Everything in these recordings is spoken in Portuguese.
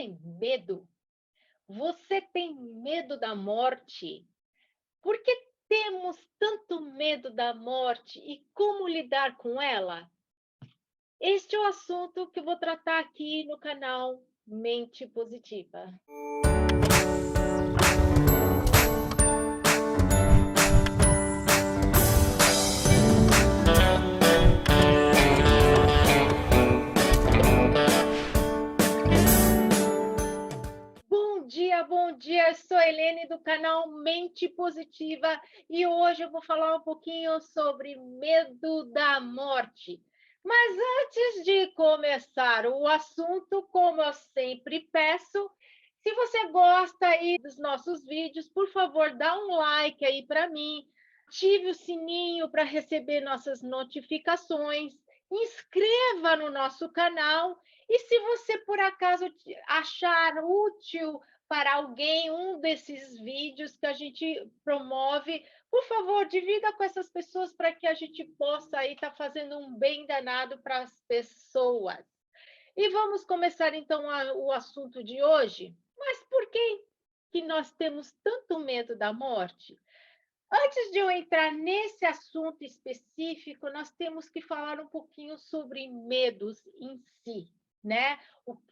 tem medo? Você tem medo da morte? Por que temos tanto medo da morte e como lidar com ela? Este é o assunto que eu vou tratar aqui no canal Mente Positiva. Bom dia, eu sou a Helene do canal Mente Positiva e hoje eu vou falar um pouquinho sobre medo da morte. Mas antes de começar o assunto, como eu sempre peço, se você gosta aí dos nossos vídeos, por favor, dá um like aí para mim, ative o sininho para receber nossas notificações, inscreva no nosso canal e se você por acaso achar útil para alguém um desses vídeos que a gente promove, por favor, divida com essas pessoas para que a gente possa aí estar fazendo um bem danado para as pessoas. E vamos começar então o assunto de hoje. Mas por que nós temos tanto medo da morte? Antes de eu entrar nesse assunto específico, nós temos que falar um pouquinho sobre medos em si, né?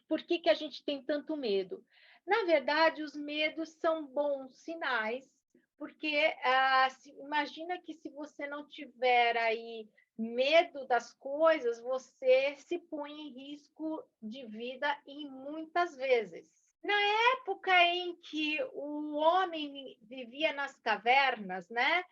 Por que a gente tem tanto medo? Na verdade, os medos são bons sinais, porque imagina que se você não tiver aí medo das coisas, você se põe em risco de vida em muitas vezes. Na época em que o homem vivia nas cavernas, né,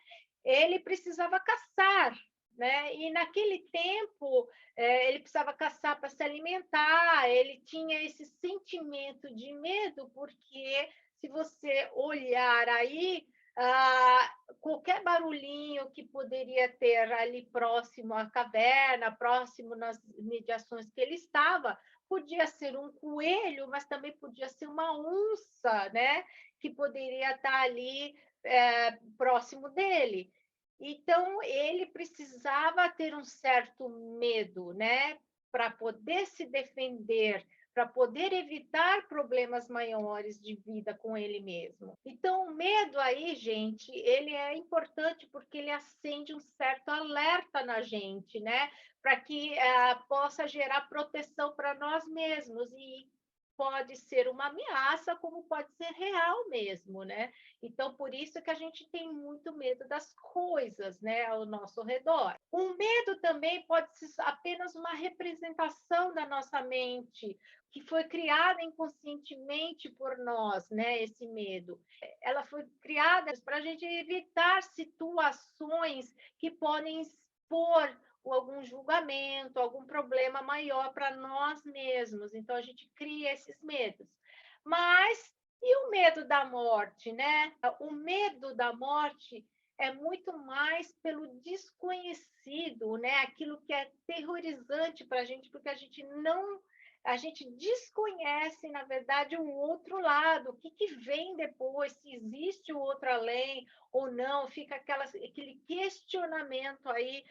ele precisava caçar, né? E naquele tempo ele precisava caçar para se alimentar, ele tinha esse sentimento de medo, porque se você olhar aí, qualquer barulhinho que poderia ter ali próximo à caverna, próximo nas mediações que ele estava, podia ser um coelho, mas também podia ser uma onça, né? Que poderia estar ali próximo dele. Então, ele precisava ter um certo medo, né? Para poder se defender, para poder evitar problemas maiores de vida com ele mesmo. Então, o medo aí, gente, ele é importante porque ele acende um certo alerta na gente, né? Para que possa gerar proteção para nós mesmos e pode ser uma ameaça, como pode ser real mesmo, né? Então, por isso que a gente tem muito medo das coisas, né, ao nosso redor. O medo também pode ser apenas uma representação da nossa mente, que foi criada inconscientemente por nós, né, esse medo. Ela foi criada para a gente evitar situações que podem expor ou algum julgamento, algum problema maior para nós mesmos. Então, a gente cria esses medos. Mas e o medo da morte, né? O medo da morte é muito mais pelo desconhecido, né? Aquilo que é terrorizante para a gente, porque a gente desconhece, na verdade, o outro lado, o que vem depois, se existe o outro além ou não, fica aquele questionamento aí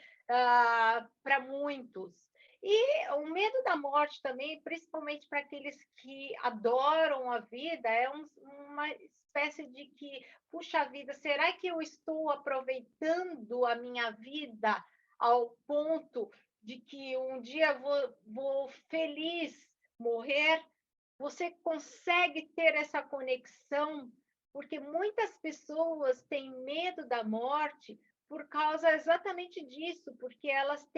para muitos. E o medo da morte também, principalmente para aqueles que adoram a vida, é uma espécie de que, puxa vida, será que eu estou aproveitando a minha vida ao ponto de que um dia vou feliz morrer? Você consegue ter essa conexão? Porque muitas pessoas têm medo da morte por causa exatamente disso, porque elas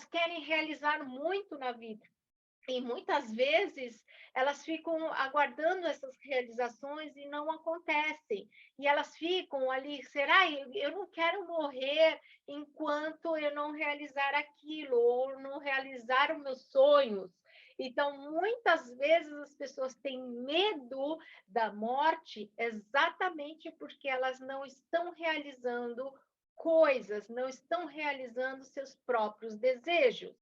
querem realizar muito na vida. E muitas vezes elas ficam aguardando essas realizações e não acontecem. E elas ficam ali, será? Eu não quero morrer enquanto eu não realizar aquilo, ou não realizar os meus sonhos. Então, muitas vezes as pessoas têm medo da morte exatamente porque elas não estão realizando coisas, não estão realizando seus próprios desejos.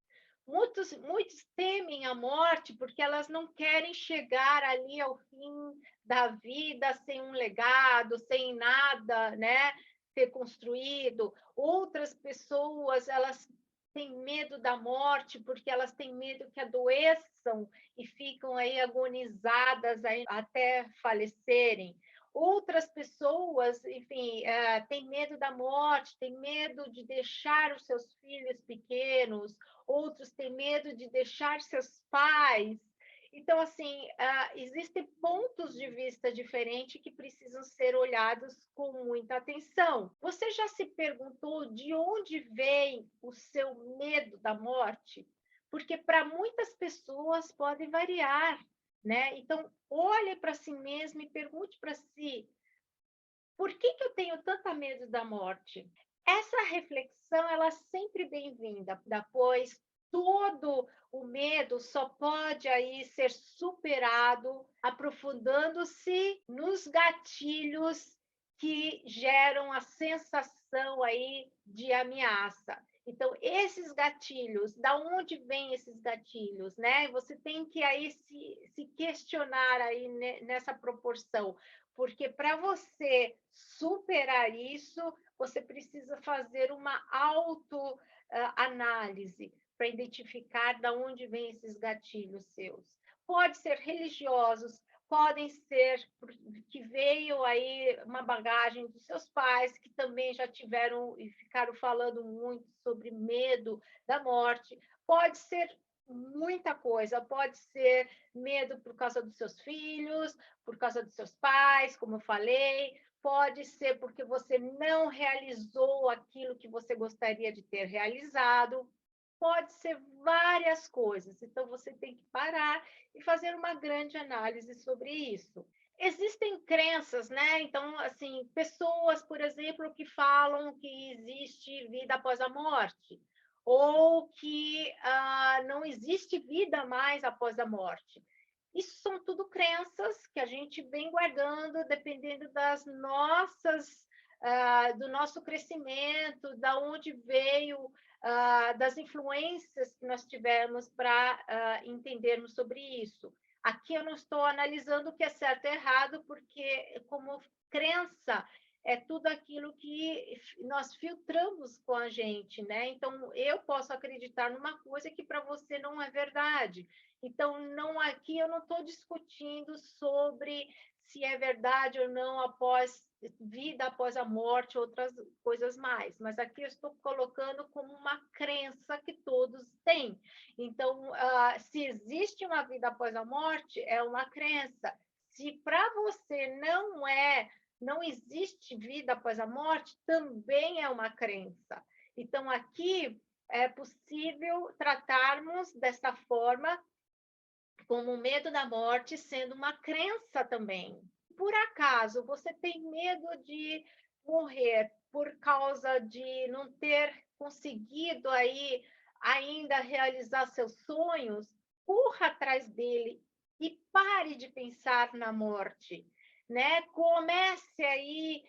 Muitos temem a morte porque elas não querem chegar ali ao fim da vida sem um legado, sem nada, né, ser construído. Outras pessoas, elas têm medo da morte porque elas têm medo que adoeçam e ficam aí agonizadas aí até falecerem. Outras pessoas, enfim, têm medo da morte, têm medo de deixar os seus filhos pequenos, outros têm medo de deixar seus pais. Então, assim, existem pontos de vista diferentes que precisam ser olhados com muita atenção. Você já se perguntou de onde vem o seu medo da morte? Porque para muitas pessoas pode variar, né? Então, olhe para si mesmo e pergunte para si: por que que eu tenho tanta medo da morte? Essa reflexão, ela é sempre bem-vinda, pois todo o medo só pode aí ser superado aprofundando-se nos gatilhos que geram a sensação aí de ameaça. Então, esses gatilhos, da onde vêm esses gatilhos, né? Você tem que aí se questionar aí nessa proporção, porque para você superar isso, você precisa fazer uma autoanálise para identificar de onde vêm esses gatilhos seus. Pode ser religiosos, podem ser que veio aí uma bagagem dos seus pais, que também já tiveram e ficaram falando muito sobre medo da morte. Pode ser muita coisa, pode ser medo por causa dos seus filhos, por causa dos seus pais, como eu falei, pode ser porque você não realizou aquilo que você gostaria de ter realizado, pode ser várias coisas. Então, você tem que parar e fazer uma grande análise sobre isso. Existem crenças, né? Então, assim, pessoas, por exemplo, que falam que existe vida após a morte, ou que não existe vida mais após a morte. Isso são tudo crenças que a gente vem guardando, dependendo das nossas, do nosso crescimento, da onde veio, das influências que nós tivemos para entendermos sobre isso. Aqui eu não estou analisando o que é certo e errado, porque como crença é tudo aquilo que nós filtramos com a gente, né? Então, eu posso acreditar numa coisa que para você não é verdade. Então, não aqui eu não estou discutindo sobre se é verdade ou não após vida após a morte, outras coisas mais, mas aqui eu estou colocando como uma crença que todos têm. Então, se existe uma vida após a morte, é uma crença. Se para você não existe vida após a morte, também é uma crença. Então, aqui é possível tratarmos dessa forma, como o medo da morte sendo uma crença também. Por acaso você tem medo de morrer por causa de não ter conseguido aí ainda realizar seus sonhos? Corra atrás dele e pare de pensar na morte, né? Comece aí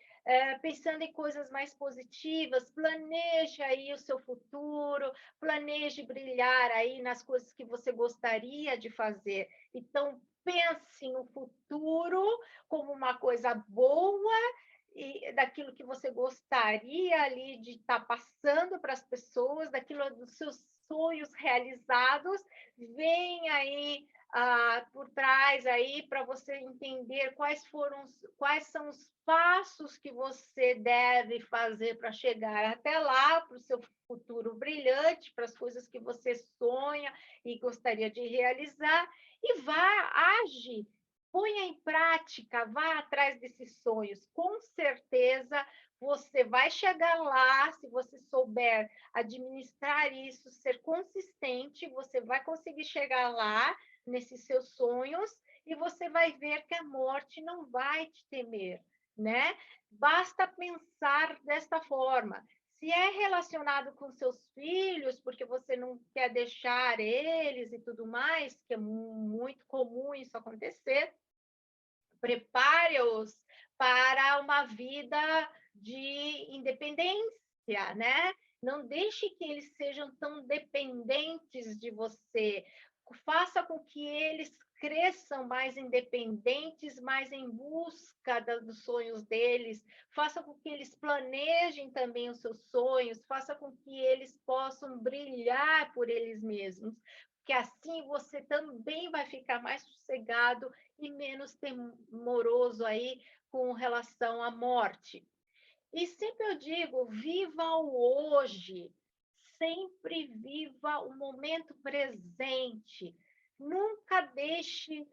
pensando em coisas mais positivas, planeje aí o seu futuro, planeje brilhar aí nas coisas que você gostaria de fazer. Então, pense no futuro como uma coisa boa e daquilo que você gostaria ali de estar passando para as pessoas, daquilo dos seus sonhos realizados, vem aí por trás aí para você entender quais são os passos que você deve fazer para chegar até lá, para o seu futuro brilhante, para as coisas que você sonha e gostaria de realizar, e age, ponha em prática, vá atrás desses sonhos. Com certeza você vai chegar lá, se você souber administrar isso, ser consistente, você vai conseguir chegar lá nesses seus sonhos e você vai ver que a morte não vai te temer, né? Basta pensar desta forma. Se é relacionado com seus filhos, porque você não quer deixar eles e tudo mais, que é muito comum isso acontecer, prepare-os para uma vida de independência, né? Não deixe que eles sejam tão dependentes de você. Faça com que eles cresçam mais independentes, mais em busca dos sonhos deles, faça com que eles planejem também os seus sonhos, faça com que eles possam brilhar por eles mesmos, porque assim você também vai ficar mais sossegado e menos temoroso aí com relação à morte. E sempre eu digo, viva o hoje, sempre viva o momento presente. Nunca deixe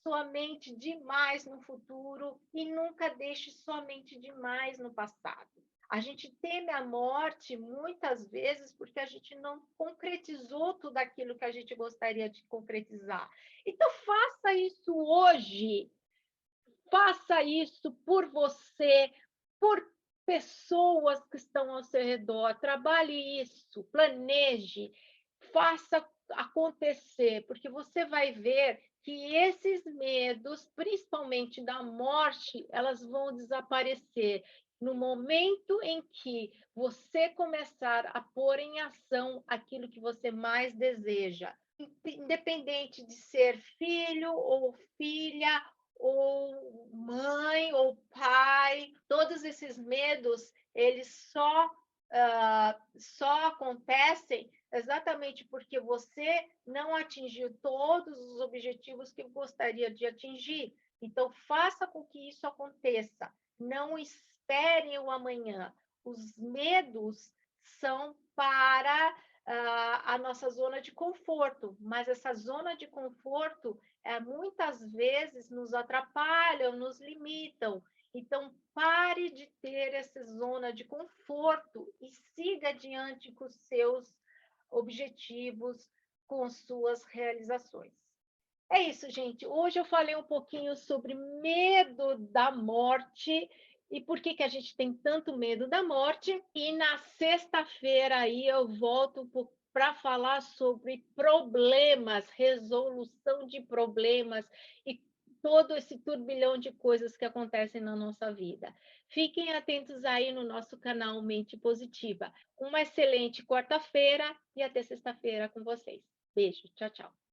sua mente demais no futuro e nunca deixe sua mente demais no passado. A gente teme a morte muitas vezes porque a gente não concretizou tudo aquilo que a gente gostaria de concretizar. Então, faça isso hoje. Faça isso por você, por pessoas que estão ao seu redor. Trabalhe isso, planeje, faça acontecer, porque você vai ver que esses medos, principalmente da morte, elas vão desaparecer no momento em que você começar a pôr em ação aquilo que você mais deseja, independente de ser filho ou filha, ou mãe, ou pai, todos esses medos, eles só acontecem exatamente porque você não atingiu todos os objetivos que gostaria de atingir. Então, faça com que isso aconteça. Não espere o amanhã. Os medos são para a nossa zona de conforto, mas essa zona de conforto muitas vezes nos atrapalham, nos limitam. Então, pare de ter essa zona de conforto e siga adiante com os seus objetivos, com suas realizações. É isso, gente. Hoje eu falei um pouquinho sobre medo da morte e por que a gente tem tanto medo da morte. E na sexta-feira aí eu volto para falar sobre problemas, resolução de problemas e todo esse turbilhão de coisas que acontecem na nossa vida. Fiquem atentos aí no nosso canal Mente Positiva. Uma excelente quarta-feira e até sexta-feira com vocês. Beijo, tchau, tchau.